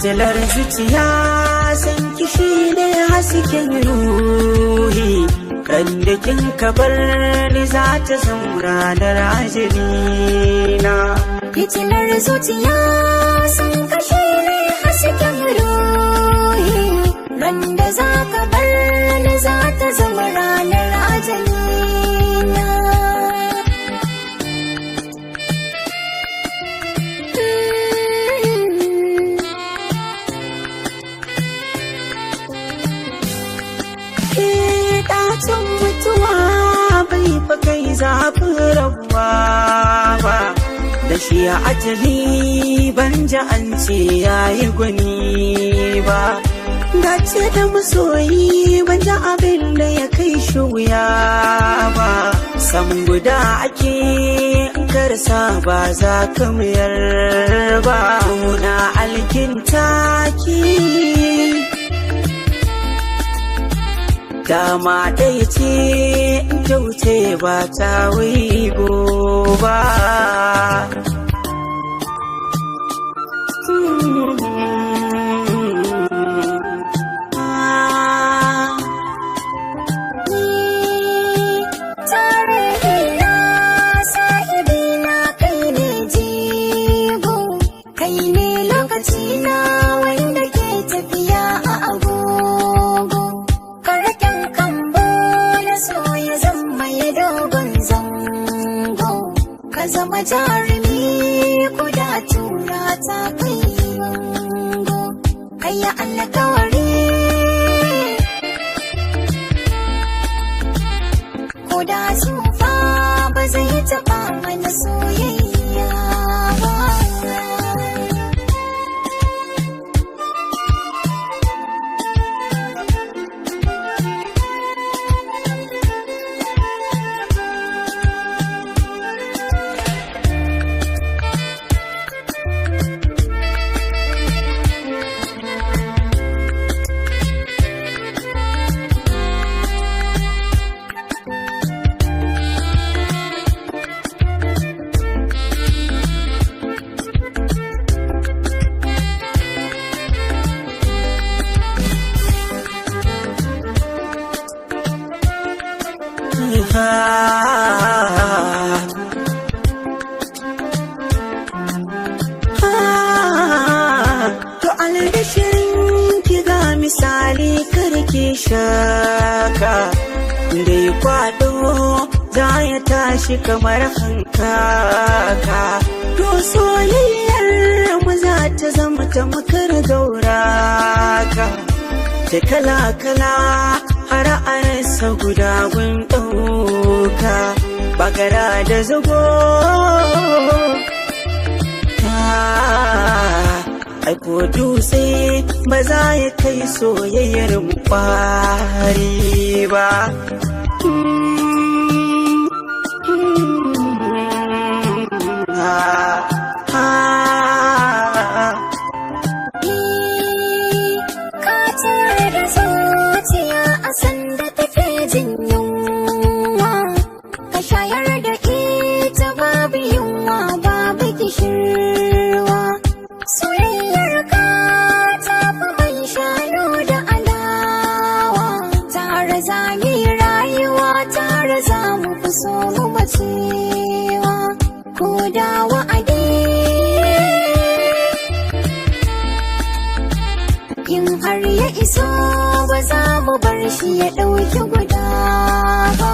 fitilar zuciya san kishi ne hasken ruhi ran da kin kabar ni za ta zama ranar ajalina. Fitilar zuciya san kashi ne hasken ruhi ran da za ka bar ni za ta zama ranar ajalina. Ɗacin mutuwa bai fa kai zafin rabuwa ba, da shi a ajali ban ji an ce yayi gwani ba. Dace da masoyi ban ji abin da ya kai shi wuya ba, san guda ake in karsa ba za ka mayar ba. Tuna alkintaki dama ɗaya ce in ta wuce ba ta wigo ba. Tarihina sahibina kai ne jigo, kai ne lokacina wanda ke tafiya a agogo. Karaken kambo na so ya zama ya dogon zango, ka zama jarumi kuda tura ta kai bango. Kai ya alkawari da tsufa ba zai taɓa mana soyayya ba. To albishirin ki ga misali karki shaka, dai kwado za ya tashi kamar hankaka. To soyayyar mu za ta zama ta makar gauraka, ta kala-kala har a rasa guda gun ɗauka, bagara da zago. Aiko dutse ba za ya kai soyayyar mu ƙwari ba. Ka tare da zuciya a sanda take jin yunwa, ka shayar da ita babu yunwa babu gishirwa. Soyayyar ka ta fi ban shanu da alawa, tare za mu yi rayuwa tare za mu fi so mu bacewa ko da wa'adi. In har ya iso ba za mu bar shi ya ɗauki guda ba.